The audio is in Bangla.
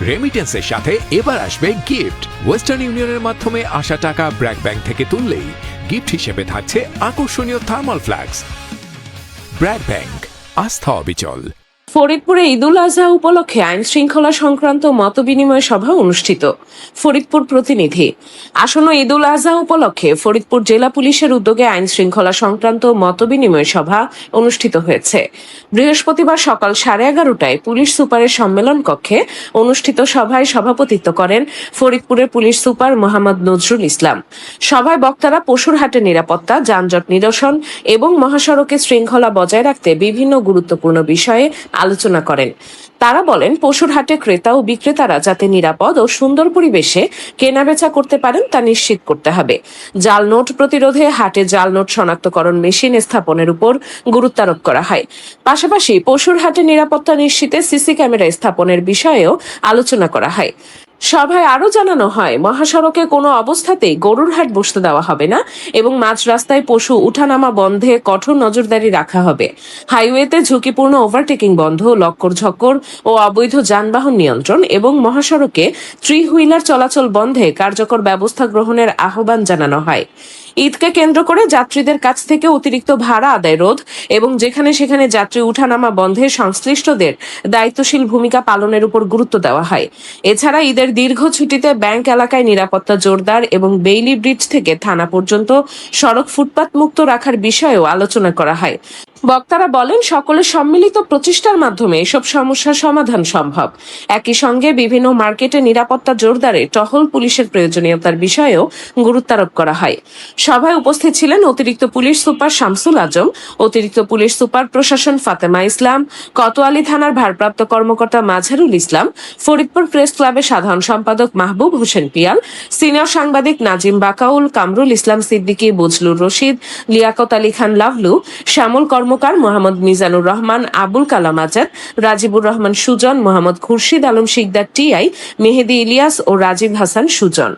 রেমিটেন্সের সাথে এবার আসবে গিফট। ওয়েস্টার্ন ইউনিয়নের মাধ্যমে আসা টাকা ব্র্যাক ব্যাংক থেকে তুললেই গিফট হিসেবে থাকছে আকর্ষণীয় থার্মাল ফ্ল্যাক্স। ব্র্যাক ব্যাংক, আস্থা অবিচল। ফরিদপুরে ঈদুল আজহা উপলক্ষে আইন শৃঙ্খলা সংক্রান্ত মতবিনিময় সভা অনুষ্ঠিত। ফরিদপুর প্রতিনিধি। আসন্ন ঈদুল আজহা উপলক্ষে ফরিদপুর জেলা পুলিশের উদ্যোগে আইন শৃঙ্খলা সংক্রান্ত মতবিনিময় সভা অনুষ্ঠিত হয়েছে। বৃহস্পতিবার সকাল 11:30টায় পুলিশ সুপারের সম্মেলন কক্ষে অনুষ্ঠিত সভায় সভাপতিত্ব করেন ফরিদপুরের পুলিশ সুপার মোহাম্মদ নজরুল ইসলাম। সভায় বক্তারা পশুরহাটের নিরাপত্তা, যানজট নিরসন এবং মহাসড়কে শৃঙ্খলা বজায় রাখতে বিভিন্ন গুরুত্বপূর্ণ বিষয়ে আলোচনা করেন। তারা বলেন, পশুরহাটে ক্রেতা ও বিক্রেতারা যাতে নিরাপদ ও সুন্দর পরিবেশে কেনাবেচা করতে পারেন তা নিশ্চিত করতে হবে। জাল নোট প্রতিরোধে হাটে জাল নোট শনাক্তকরণ মেশিন স্থাপনের উপর গুরুত্ব আরোপ করা হয়। পাশাপাশি পশুরহাটে নিরাপত্তা নিশ্চিতে সিসি ক্যামেরা স্থাপনের বিষয়েও আলোচনা করা হয়। সভায় আরো জানানো হয়, মহাসড়কে কোনো অবস্থাতেই গরুর হাট বসতে দেওয়া হবে না এবং মাঝ রাস্তায় পশু উঠানামা বন্ধে কঠোর নজরদারি রাখা হবে। হাইওয়েতে ঝুঁকিপূর্ণ ওভারটেকিং বন্ধ, লক্কর ঝক্কর ও অবৈধ যানবাহন নিয়ন্ত্রণ এবং মহাসড়কে থ্রি হুইলার চলাচল বন্ধে কার্যকর ব্যবস্থা গ্রহণের আহ্বান জানানো হয়। ঈদকে কেন্দ্র করে যাত্রীদের কাছ থেকে অতিরিক্ত ভাড়া আদায় রোধ এবং যেখানে সেখানে যাত্রী উঠানামা বন্ধে সংশ্লিষ্টদের দায়িত্বশীল ভূমিকা পালনের উপর গুরুত্ব দেওয়া হয়। এছাড়া ঈদের দীর্ঘ ছুটিতে ব্যাংক এলাকায় নিরাপত্তা জোরদার এবং বেইলি ব্রিজ থেকে থানা পর্যন্ত সড়ক ফুটপাত মুক্ত রাখার বিষয়েও আলোচনা করা হয়। বক্তারা বলেন, সকলের সম্মিলিত প্রচেষ্টার মাধ্যমে এসব সমস্যার সমাধান সম্ভব। একই সঙ্গে বিভিন্ন মার্কেটে নিরাপত্তা জোরদারে টহল পুলিশের প্রয়োজনীয়তার বিষয়েও গুরুত্ব আরোপ করা হয়। সভায় উপস্থিত ছিলেন অতিরিক্ত পুলিশ সুপার শামসুল আজম, অতিরিক্ত পুলিশ সুপার প্রশাসন ফাতেমা ইসলাম, কোতোয়ালি থানার ভারপ্রাপ্ত কর্মকর্তা মাজহারুল ইসলাম, ফরিদপুর প্রেস ক্লাবের সাধারণ সম্পাদক মাহবুব হোসেন পিয়াল, সিনিয়র সাংবাদিক নাজিম বাকাউল, কামরুল ইসলাম সিদ্দিকী, বজলুর রশিদ, লিয়াকত আলী খান লাভলু, শ্যামল কর্মকার, মোহাম্মদ মিজানুর রহমান, আবুল কালাম আজাদ, রাজিবুর রহমান সুজন, মোহাম্মদ খুরশিদ আলম শিকদার টিআই, মেহেদি ইলিয়াস ও রাজীব হাসান সুজন।